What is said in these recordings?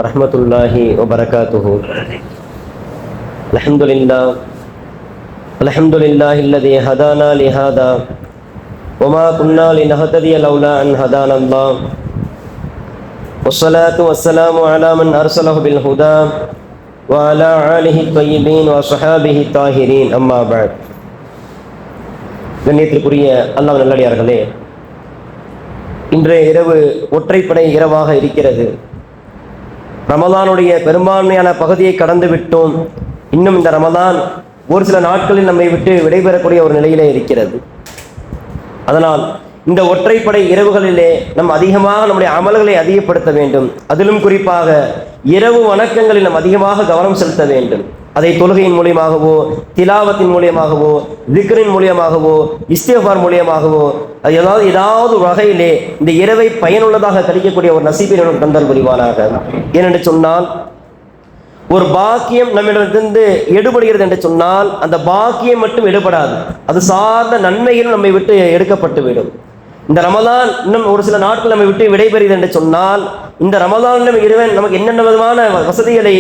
வரஹ்மத்துல்லாஹி வபரகாத்துஹு. அல்ஹம்துலில்லாஹி அல்லதி ஹதானா லிஹாதா வமா குன்னா லினஹ்ததிய லௌலா அன் ஹதானல்லாஹ். வஸ்ஸலாத்து வஸ்ஸலாமு அலா மன் அர்ஸலஹு பில் ஹுதா வ அலா ஆலிஹி த்வய்யிபீன் வ ஸஹாபிஹி தாஹிரீன். அம்மா பஅத். கண்ணியத்திற்குரிய அல்லாஹ் நல்லடியார்களே, இன்றைய இரவு ஒற்றைப்படை இரவாக இருக்கிறது. ரமலானுடைய பெரும்பான்மையான பகுதியை கடந்து விட்டோம். இன்னும் இந்த ரமலான் ஒரு சில நாட்களில் நம்மை விட்டு விடைபெறக்கூடிய ஒரு நிலையிலே இருக்கிறது. அதனால் இந்த ஒற்றைப்படை இரவுகளிலே நம்ம அதிகமாக நம்முடைய அமல்களை அதிகப்படுத்த வேண்டும். அதிலும் குறிப்பாக இரவு வணக்கங்களில் நாம் அதிகமாக கவனம் செலுத்த வேண்டும். அதை தொழுகையின் மூலியமாகவோ, திலாவத்தின் மூலியமாகவோ, திக்ரின் மூலியமாகவோ, இஸ்திக்ஃபார் மூலியமாகவோ, ஏதாவது வகையிலே இந்த இரவை பயனுள்ளதாக கழிக்கக்கூடிய ஒரு நசீபை நமக்கு தந்தல் புரிவானாக. ஏனென்று சொன்னால், ஒரு பாக்கியம் நம்மிடத்திலிருந்து எடுபடுகிறது என்று சொன்னால் அந்த பாக்கியம் மட்டும் எடுபடாது, அது சார்ந்த நன்மைகளும் நம்மை விட்டு எடுக்கப்பட்டுவிடும். இந்த ரமலான் இன்னும் ஒரு சில நாட்கள் நம்மை விட்டு விடைபெறுகிறது என்று சொன்னால், இந்த ரமலான் இறைவன் நமக்கு என்னென்ன விதமான வசதிகளை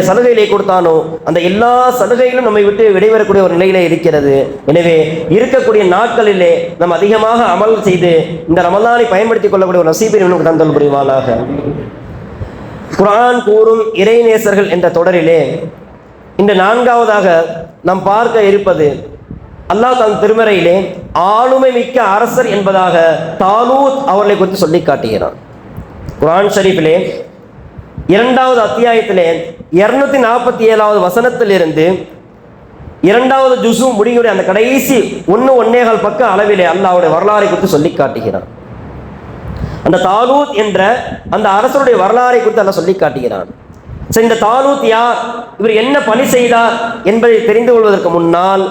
சலுகைகளை கொடுத்தானோ அந்த எல்லா சலுகைகளும் நம்மை விட்டு விடைபெறக்கூடிய ஒரு நிலையிலே இருக்கிறது. எனவே இருக்கக்கூடிய நாட்களிலே நாம் அதிகமாக அமல் செய்து இந்த ரமலானை பயன்படுத்திக் கொள்ளக்கூடிய ஒரு நசீபை நமக்கு தந்தல் புரிவானாக. குர்ஆன் கூறும் இறைநேசர்கள் என்ற தொடரிலே இந்த 4வதாக நாம் பார்க்க இருப்பது, அல்லாஹ் தன் திருமறையிலே ஆளுமை மிக்க அரசர் என்பதாக தாலூத் அவர்களை குறித்து சொல்லி காட்டுகிறான். குர்ஆன் ஷரீஃபிலே 2வது அத்தியாயத்திலே 247வது வசனத்திலிருந்து 2வது ஜுஸு முடிவுடைய அந்த கடைசி 1.25 பக்க அளவிலே அல்லாஹ்வுடைய வரலாறை குறித்து சொல்லி காட்டுகிறான். அந்த தாலூத் என்ற அந்த அரசருடைய வரலாறை குறித்து அல்லாஹ் சொல்லி காட்டுகிறான். சரி, இந்த தாலூத் யார், இவர் என்ன பணி செய்தார் என்பதை தெரிந்து கொள்வதற்கு முன்னால்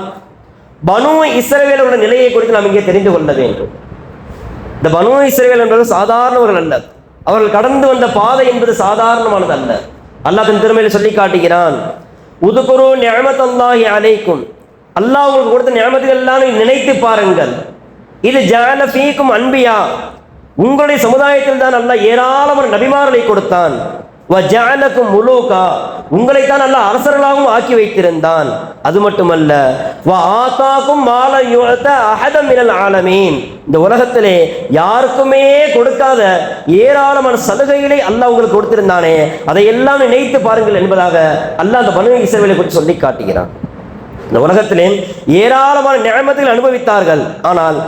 பனு இஸ்ரவேலோட நிலையை குறித்து நாம் இங்கே தெரிந்து கொள்ள வேண்டும். இந்த பனு இஸ்ரவேல் என்பது சாதாரணவர்கள் அல்ல, அவர்கள் கடந்து வந்த பாதை என்பது சாதாரணமானது அல்ல. அல்லாஹ் தன் திருமறையில் சொல்லி காட்டுகிறான், உதுகுரு நிஅமத்தல்லாஹி அலைக்கும், அல்லாஹ் உங்களுக்கு கொடுத்த நிஅமத்துகள் எல்லாம் நினைத்து பாருங்கள். இது ஜஅல ஃபீக்கும் அன்பியா, உங்களுடைய சமுதாயத்தில் தான் அல்லாஹ் ஏராளமான நபிமார்களை கொடுத்தான். வ ஜஅலக்கும் முலூகா, உங்களைத்தான் அல்லாஹ் அரசர்களாகவும் ஆக்கி வைத்திருந்தான். அது மட்டுமல்ல, வ ஆதாக்கும் மா ல யுஅத அஹதம் மினல் ஆலமீன், இந்த உலகத்திலே யாருக்குமே கொடுக்காத ஏராளமான சலுகைகளை அல்லாஹ் உங்களுக்கு கொடுத்திருந்தானே, அதையெல்லாம் நினைத்து பாருங்கள் என்பதாக அல்லாஹ் அந்த பனு இஸ்ரவேலை குறித்து சொல்லி காட்டுகிறான். இந்த உலகத்திலே ஏராளமான நிஅமத்துகளை அனுபவித்தார்கள், ஆனால்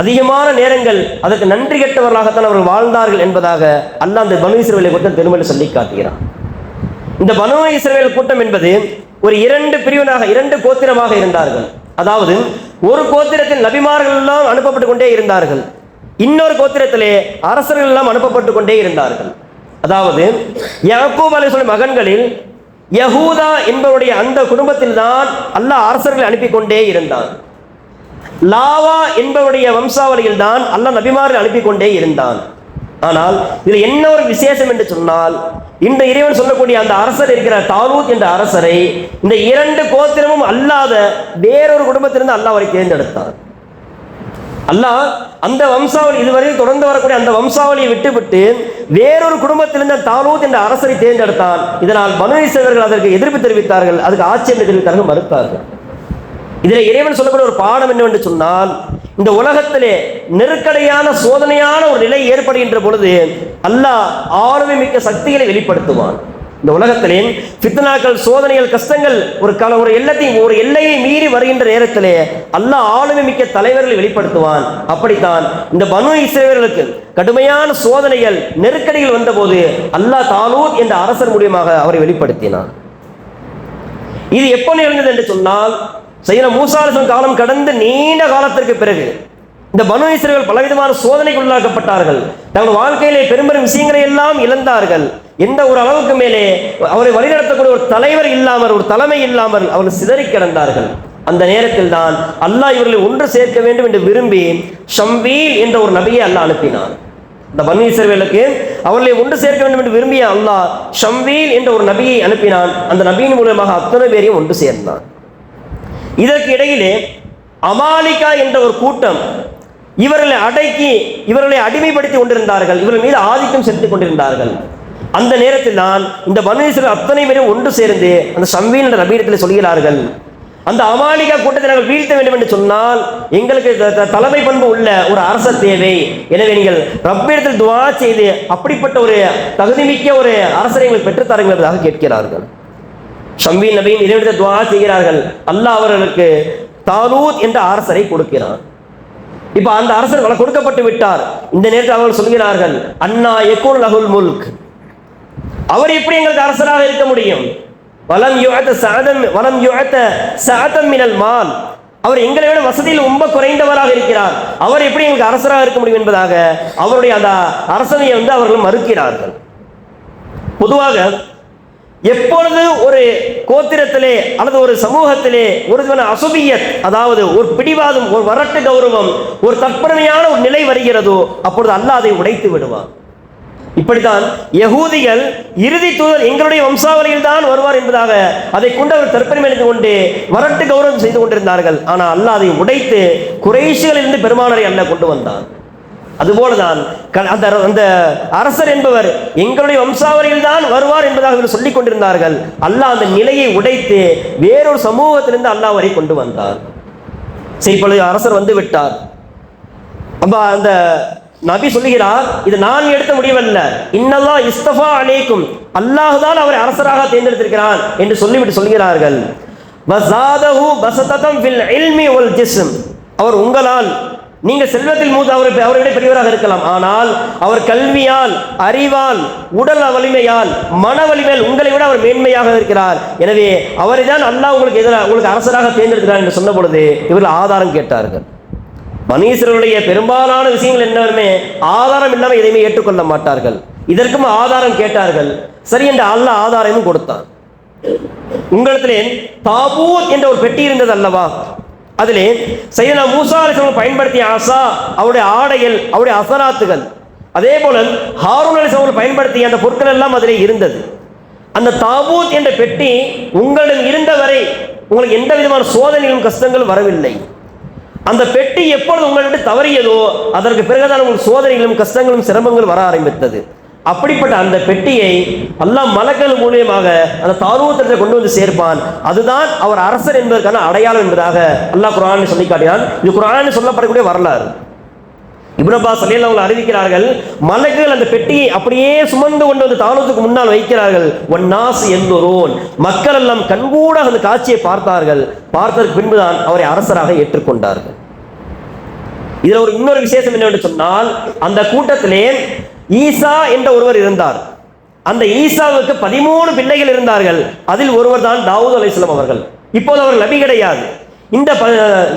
அதிகமான நேரங்கள் அதற்கு நன்றி கெட்டவர்களாகத்தான் அவர்கள் வாழ்ந்தார்கள் என்பதாக அல்லாஹ் அந்த பனு இஸ்ரவேலை குறித்து திருமறையில் சொல்லி காட்டுகிறான். இந்த பனு இஸ்ரவேல் கூட்டம் என்பது ஒரு 2 பிரிவினாக 2 கோத்திரமாக இருந்தார்கள். அதாவது ஒரு கோத்திரத்தில் நபிமார்கள் எல்லாம் அனுப்பப்பட்டு கொண்டே இருந்தார்கள், இன்னொரு கோத்திரத்திலே அரசர்கள் எல்லாம் அனுப்பப்பட்டு கொண்டே இருந்தார்கள். அதாவது யாக்கூப் அலைஹிஸ்ஸலாம் மகன்களில் யஹூதா என்பவருடைய அந்த குடும்பத்தில் தான் அல்லாஹ் அரசர்களை அனுப்பி கொண்டே இருந்தான். லாவா என்பவருடைய வம்சாவளியில் தான் அல்லாஹ் நபிமார்கள் அனுப்பி கொண்டே இருந்தான். ஆனால் இதில் என்ன ஒரு விசேஷம் என்று சொன்னால், இந்த இறைவன் சொல்லக்கூடிய அந்த அரசர் இருக்கிற தாலூத் என்ற அரசரை இந்த 2 கோத்திரமும் அல்லாத வேறொரு குடும்பத்திலிருந்து அல்லாஹ் அவரை தேர்ந்தெடுத்தான். அல்லாஹ் அந்த வம்சாவளி இதுவரையில் தொடர்ந்து வரக்கூடிய அந்த வம்சாவளியை விட்டுவிட்டு வேறொரு குடும்பத்திலிருந்து தாலூத் என்ற அரசரை தேர்ந்தெடுத்தான். இதனால் பனு இஸ்ரவேலர்கள் அதற்கு எதிர்ப்பு தெரிவித்தார்கள், அதுக்கு ஆட்சேபனை தெரிவித்தார்கள், மறுத்தார்கள். இதில் இறைவன் சொல்லக்கூடிய ஒரு பாடம் என்னவென்று சொன்னால், இந்த உலகத்திலே நெருக்கடியான சோதனையான ஒரு நிலை ஏற்படுகின்ற பொழுது அல்லாஹ் ஆளுமை மிக்க சக்திகளை வெளிப்படுத்துவான். இந்த உலகத்திலே ஃபித்னாக்கள், சோதனைகள், கஷ்டங்கள் ஒரு எல்லையை மீறி வருகின்ற நேரத்திலே அல்லாஹ் ஆளுமை மிக்க தலைவர்களை வெளிப்படுத்துவான். அப்படித்தான் இந்த பனு இஸ்ரவேலுக்கு கடுமையான சோதனைகள், நெருக்கடிகள் வந்தபோது அல்லாஹ் தாலூத் என்ற அரசர் மூலியமாக அவரை வெளிப்படுத்தினான். இது எப்போ நிகழ்ந்தது என்று சொன்னால், சையதுனா மூசா அலைஹிஸ்ஸலாம் காலம் கடந்து நீண்ட காலத்திற்கு பிறகு இந்த பனு இஸ்ரவேல் பலவிதமான சோதனைக்கு உள்ளாக்கப்பட்டார்கள். தங்கள் வாழ்க்கையிலே பெரும்பெரும் விஷயங்களை எல்லாம் இழந்தார்கள். எந்த ஒரு அளவுக்கு மேலே அவரை வழிநடத்தக்கூடிய ஒரு தலைவர் இல்லாமல், ஒரு தலைமை இல்லாமல் அவர்கள் சிதறி கிடந்தார்கள். அந்த நேரத்தில் தான் அல்லாஹ் இவர்களை ஒன்று சேர்க்க வேண்டும் என்று விரும்பி ஷம்வீல் என்ற ஒரு நபியை அல்லாஹ் அனுப்பினான். இந்த பனு இஸ்ரவேலுக்கு அவர்களை ஒன்று சேர்க்க வேண்டும் என்று விரும்பிய அல்லாஹ் ஷம்வீல் என்ற ஒரு நபியை அனுப்பினான். அந்த நபியின் மூலமாக அத்தனை பேரையும் ஒன்று சேர்ந்தான். இதற்கு இடையிலே அமாலிகா என்ற ஒரு கூட்டம் இவர்களை அடக்கி இவர்களை அடிமைப்படுத்தி கொண்டிருந்தார்கள், இவர்கள் மீது ஆதிக்கம் செலுத்திக் கொண்டிருந்தார்கள். அந்த நேரத்தில் தான் இந்த பனு இஸ்ரவேல் அத்தனை பேரும் ஒன்று சேர்ந்து அந்த ஷம்வீல் என்ற நபியிடத்தில் சொல்கிறார்கள், அந்த அமாலிகா கூட்டத்தை நாங்கள் வீழ்த்த வேண்டும் என்று சொன்னால் எங்களுக்கு தலைமை பண்பு உள்ள ஒரு அரசர் தேவை. எனவே நீங்கள் ரப்பிடத்தில் துஆ செய்து அப்படிப்பட்ட ஒரு தகுதிமிக்க ஒரு அரசரை எங்களுக்கு பெற்றுத்தாருங்கள் என்பதாக கேட்கிறார்கள். ஷம்வீல் நபியின் இறைவனிடத்தில் துஆ செய்கிறார்கள். அல்லாஹ் அவர்களுக்கு தாலூத் என்ற அரசரை கொடுக்கிறான். இப்ப அந்த அரசர் கொடுக்கப்பட்டு விட்டார். இந்த நேரத்தில் அவர்கள் சொல்கிறார்கள், அன்னா யகுன் லஹுல் முல்க், அவர் எப்படி எங்களுக்கு அரசராக இருக்க முடியும்? வலம் யுஅத சஅதம் மினல் மால், அவர் எங்களை விட வசதியில் ரொம்ப குறைந்தவராக இருக்கிறார், அவர் எப்படி எங்களுக்கு அரசராக இருக்க முடியும் என்பதாக அவருடைய அந்த அரசனையை அவர்கள் மறுக்கிறார்கள். பொதுவாக எப்பொழுது ஒரு கோத்திரத்திலே அல்லது ஒரு சமூகத்திலே ஒரு அசுபியத், அதாவது ஒரு பிடிவாதம், ஒரு வரட்டு கௌரவம், ஒரு தற்பெருமையான ஒரு நிலை வருகிறதோ அப்பொழுது அல்லாஹ் அதை உடைத்து விடுவார். இப்படித்தான் யகூதிகள் இறுதி தூதர் எங்களுடைய வம்சாவளியில் தான் வருவார் என்பதாக அதை கொண்டு அவர் தற்பெருமை அடைந்து கொண்டு வரட்டு கௌரவம் செய்து கொண்டிருந்தார்கள். ஆனால் அல்லாஹ் அதை உடைத்து குறைஷிகளிலிருந்து பெருமானரை அல்லாஹ் கொண்டு வந்தான். அதுபோலதான் அந்த அரசர் என்பவர் எங்களுடைய வம்சாவளியில் தான் வருவார் என்பதாக சொல்லிக் கொண்டிருந்தார்கள். அல்லாஹ் அந்த நிலையை உடைத்து வேறொரு சமூகத்திலிருந்து அல்லாஹ் வரை கொண்டு வந்தார். சரி, இப்பொழுது அரசர் வந்து விட்டார். அப்ப அந்த நபி சொல்லுகிறார், இது நான் எடுத்த முடிவல்ல, இன்னல்லாஹ் இஸ்தஃபா அலைக்கும், அல்லாஹ் தான் அவரை அரசராக தேர்ந்தெடுத்திருக்கிறான் என்று சொல்லிவிட்டு சொல்கிறார்கள், வஸாதஹு பஸததம் ஃபில் இல்மி வல் ஜிஸ்ம், அவர் உங்களால், நீங்கள் செல்வத்தில் மூத்த அவரை பெரியவராக இருக்கலாம், ஆனால் அவர் கல்வியால், அறிவால், உடல் வலிமையால், மன வலிமையால் உங்களை விட அவர் மேன்மையாக இருக்கிறார். எனவே அவரை தான் அல்லாஹ் உங்களுக்கு அரசராக தேர்ந்தெடுக்கிறார் என்று சொன்ன பொழுது இவர்கள் ஆதாரம் கேட்டார்கள். மனுஷருடைய பெரும்பாலான விஷயங்கள் என்னவுமே ஆதாரம் இல்லாமல் எதையுமே ஏற்றுக்கொள்ள மாட்டார்கள். இதற்கும் ஆதாரம் கேட்டார்கள். சரி என்ற அல்லாஹ் ஆதாரமும் கொடுத்தான். உங்களிடத்திலே தாபூத் என்ற ஒரு பெட்டி இருந்தது அல்லவா, அதிலே சையதுனா மூசா அலைஹிஸ்ஸலாம் பயன்படுத்திய ஆசா, அவருடைய ஆடைகள், அவருடைய அசராத்துகள், அதே போல ஹாரூன் அலைஹிஸ்ஸலாம் பயன்படுத்திய அந்த பொருட்கள் எல்லாம் அதிலே இருந்தது. அந்த தாபூத் என்ற பெட்டி உங்களிடம் இருந்த வரை உங்களுக்கு எந்த விதமான சோதனைகளும் கஷ்டங்களும் வரவில்லை. அந்த பெட்டி எப்பொழுது உங்களை தவறியதோ அதற்கு பிறகுதான் உங்களுக்கு சோதனைகளும் கஷ்டங்களும் சிரமங்களும் வர ஆரம்பித்தது. அப்படிப்பட்ட அந்த பெட்டியை அல்லாஹ் மலக்கள் மூலியமாக அந்த தாலூத்தை கொண்டு வந்து சேர்ப்பான். அதுதான் அவர் அரசர் என்பதற்கான அடையாளம் என்பதாக அல்லாஹ் குர்ஆனில் சொல்லி காட்டினான். இது குர்ஆனில் சொல்லப்படக்கூடிய வரலாறு. இப்னு அப்பாஸ் ரலியல்லாஹு அன்ஹு அறிவிக்கிறார்கள், மலக்குகள் அந்த பெட்டியை அப்படியே சுமந்து கொண்டு வந்து தாலூத்துக்கு முன்னால் வைக்கிறார்கள். வன்னாஸ் யன்துரூன், மக்கள் எல்லாம் கண்கூட அந்த காட்சியை பார்த்தார்கள். பார்த்ததற்கு பின்புதான் அவரை அரசராக ஏற்றுக்கொண்டார்கள். இதுல ஒரு இன்னொரு விசேஷம் என்னவென்று சொன்னால், அந்த கூட்டத்திலே ஈசா என்ற ஒருவர் இருந்தார். அந்த ஈசாவுக்கு 13 பிள்ளைகள் இருந்தார்கள். அதில் ஒருவர் தான் தாவூத் அலைஹிஸ்ஸலாம் அவர்கள். இப்போது அவர் நபி கிடையாது. இந்த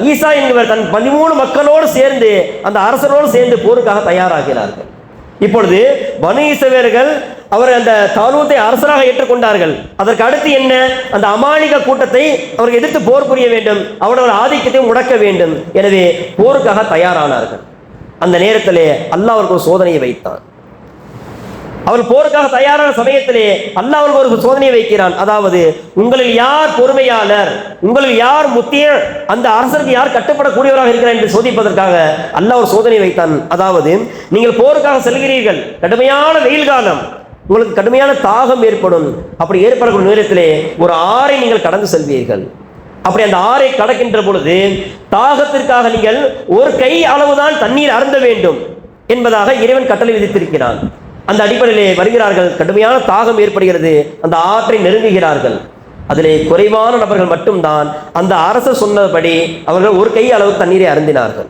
ஈசா என்பவர் தன் 13 மக்களோடு சேர்ந்து அந்த அரசரோடு சேர்ந்து போருக்காக தயாராகிறார்கள். இப்பொழுது பனு இஸ்ரவேலர்கள் அவர் அந்த தாலூத்தை அரசராக ஏற்றுக்கொண்டார்கள். அதற்கு அடுத்து என்ன, அந்த அமாலிக கூட்டத்தை அவர்கள் எதிர்த்து போர் புரிய வேண்டும், அவரோட ஆதிக்கத்தை முடக்க வேண்டும். எனவே போருக்காக தயாரானார்கள். அந்த நேரத்திலே அல்லாஹ் அவருக்கு ஒரு சோதனையை வைத்தான். அவர் போருக்காக தயாரான சமயத்திலே அல்லாஹ் அவருக்கு ஒரு சோதனையை வைக்கிறான். அதாவது, உங்களில் யார் பொறுமையாளர், உங்களில் யார் முத்திய, அந்த அரசருக்கு யார் கட்டுப்படக்கூடியவராக இருக்கிறார் என்று சோதிப்பதற்காக அல்லாஹ் ஒரு சோதனை வைத்தான். அதாவது, நீங்கள் போருக்காக செல்கிறீர்கள், கடுமையான வெயில் காலம், உங்களுக்கு கடுமையான தாகம் ஏற்படும். அப்படி ஏற்படக்கூடிய நேரத்திலே ஒரு ஆறை நீங்கள் கடந்து செல்வீர்கள். அப்படி அந்த ஆறை கடக்கின்ற பொழுது தாகத்திற்காக நீங்கள் ஒரு கை அளவுதான் தண்ணீர் அருந்த வேண்டும் என்பதாக இறைவன் கட்டளை விதித்திருக்கிறான். அந்த அடிப்படையிலே வருகிறார்கள், கடுமையான தாகம் ஏற்படுகிறது, அந்த ஆற்றை நெருங்குகிறார்கள். அதிலே குறைவான நபர்கள் மட்டும்தான் அந்த அரசர் சொன்னபடி அவர்கள் ஒரு கை அளவு தண்ணீரை அருந்தினார்கள்.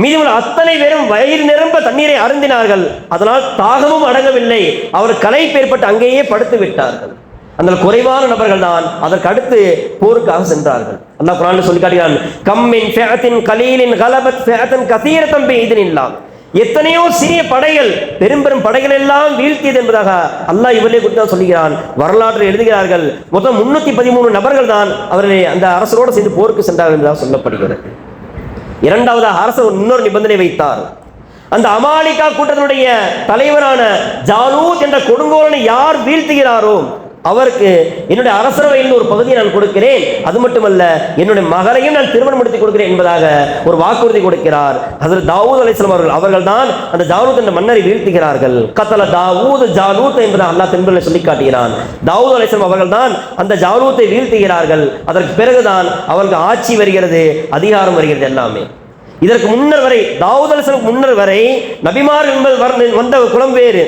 மீதமுள்ள அத்தனை பேரும் வயிறு நிரம்ப தண்ணீரை அருந்தினார்கள். அதனால் தாகமும் அடங்கவில்லை, அவர் களைப்பு ஏற்பட்டு அங்கேயே படுத்து விட்டார்கள். அந்த குறைவான நபர்கள் தான் அதற்கு அடுத்து போருக்காக சென்றார்கள். அல்லாஹ் குர்ஆனில் சொல்லி காட்டுகிறான், கம்மின் ஃபிஅத்தின் கலீலின் கலபத் ஃபிஅத்தன் கஸீரத்தன் பிஇذنில்லாஹ், எத்தனையோ சிறிய படைகள் பெரும் பெரும் படைகள் எல்லாம் வீழ்த்தியது என்பதாக அல்லாஹ் இவர்களே குறித்து தான் சொல்லுகிறான். வரலாற்றில் எழுதுகிறார்கள், மொத்தம் 313 நபர்கள் தான் அவர்களை அந்த அரசரோடு சேர்ந்து போருக்கு சென்றார்கள் என்பதாக சொல்லப்படுகிறது. இரண்டாவதாக அரசர் இன்னொரு நிபந்தனை வைத்தார். அந்த அமாலிகா கூட்டத்தினுடைய தலைவரான ஜாலூத் என்ற கொடுங்கோலனை யார் வீழ்த்துகிறாரோ அவருக்கு என்னுடைய அரசவையில் ஒரு பகுதியை நான் கொடுக்கிறேன், அது மட்டுமல்ல என்னுடைய மகளையும் நான் திருமணம் முடித்து கொடுக்கிறேன் என்பதாக ஒரு வாக்குறுதி கொடுக்கிறார். ஹஜ்ரத் தாவூத் அலைஹிஸ்ஸலாம் அவர்கள் தான் அந்த ஜாலூத் என்ற மன்னரை வீழ்த்துகிறார்கள். கத்தல தாவூத் ஜாலூத் என்பதாக அல்லாஹ் திருமறையில் சொல்லி காட்டுகிறான். தாவூத் அலைஹிஸ்ஸலாம் அவர்கள் தான் அந்த ஜாலூத்தை வீழ்த்துகிறார்கள். அதற்கு பிறகுதான் அவர்களுக்கு ஆட்சி வருகிறது, அதிகாரம் வருகிறது எல்லாமே. இதற்கு முன்னர் வரை, தாவூத் அலைஹிஸ்ஸலாம் முன்னர் வரை நபிமார் என்பது வந்த குலம் வேறு,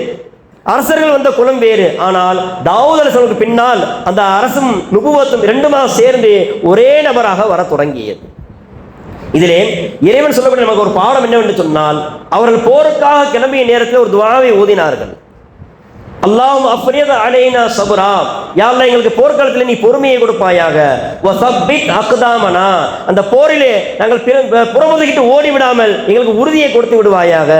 அரசர்கள் வந்த குலம் வேறு. ஆனால் தாவூத் அலைஹிஸ்ஸலாமுக்கு பின்னால் அந்த அரசும் நுபுவத்தும் இரண்டுமாக சேர்ந்து ஒரே நபராக வர தொடங்கியது. இதிலே இறைவன் சொல்லக்கூடிய நமக்கு ஒரு பாடம் என்னவென்று சொன்னால், அவர்கள் போருக்காக கிளம்பிய நேரத்தில் ஒரு துஆவை ஓதினார்கள். அல்லாஹும் அஃப்ரித் அலைனா ஸப்ரா, யா அல்லாஹ் எங்களுக்கு போர்க்களத்தில் நீ பொறுமையை கொடுப்பாயாக. வஸப்பித் அக்தாமனா, அந்த போரிலே நாங்கள் புறமுதுகிட்டு ஓடி விடாமல் எங்களுக்கு உறுதியை கொடுத்து விடுவாயாக.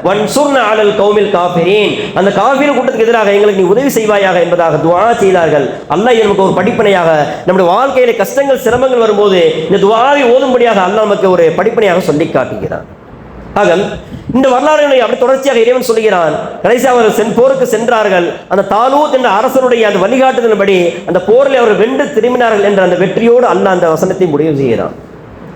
வன்சுர்னா அலல் கௌமில் காஃபிரீன், அந்த காஃபிர் கூட்டத்துக்கு எதிராக எங்களுக்கு நீ உதவி செய்வாயாக என்பதாக துஆ செய்தார்கள். அல்லாஹ் நமக்கு ஒரு படிப்பனையாக, நம்முடைய வாழ்க்கையிலே கஷ்டங்கள் சிரமங்கள் வரும்போது இந்த துஆவை ஓதும்படியாக அல்லாஹ் நமக்கு ஒரு படிப்பனையாக சொல்லி காட்டுகிறான். ஆக இந்த வரலாறுகளை அப்படி தொடர்ச்சியாக இறைவன் சொல்கிறான். கடைசியாக அவர்கள் போருக்கு சென்றார்கள். அந்த தாலூத் என்ற அரசனுடைய அந்த வழிகாட்டுதலின்படி அந்த போரில் அவர்கள் வென்று திரும்பினார்கள் என்ற அந்த வெற்றியோடு அல்லாஹ் அந்த வசனத்தை முடிவு செய்கிறான்.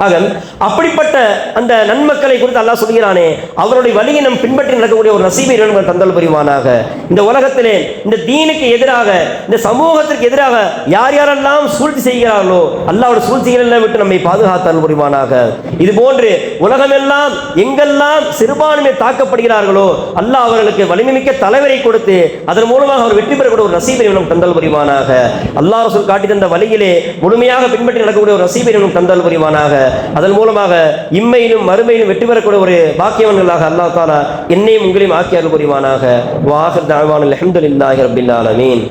ஆக அப்படிப்பட்ட அந்த நன்மக்களை குறித்து அல்லாஹ் சொல்கிறானே, அவருடைய வழியை நம் பின்பற்றி நடக்கக்கூடிய ஒரு நசீபை இறைவன் தந்தல் புரிவானாக. இந்த உலகத்திலே இந்த தீனுக்கு எதிராக, இந்த சமூகத்திற்கு எதிராக யார் யாரெல்லாம் சூழ்ச்சி செய்கிறார்களோ அல்லாஹ்வுடைய சூழ்ச்சிகளை விட்டு நம்மை பாதுகாத்தல் புரிவானாக. இது போன்று உலகமெல்லாம் எங்கெல்லாம் சிறுபான்மை தாக்கப்படுகிறார்களோ அல்லாஹ் அவர்களுக்கு வலிமைமிக்க தலைவரை கொடுத்து அதன் மூலமாக அவர் வெற்றி பெறக்கூடிய ஒரு நசீபை இறைவன் தந்தல் புரிவானாக. அல்லாஹ் ரசூல் காட்டி தந்த வழியிலே முழுமையாக பின்பற்றி நடக்கக்கூடிய ஒரு நசீபை இறைவன் தந்தல் புரிவானாக. அதன் மூலமாக இம்மையிலும் மறுமையிலும் வெற்றி பெறக்கூடிய ஒரு பாக்கியவன்களாக அல்லாஹ் தஆலா என்னையும் உங்களையும் ஆக்கியருள் புரிவானாக. வாஹிர் தஅவானா அல்ஹம்துலில்லாஹி ரப்பில் ஆலமீன்.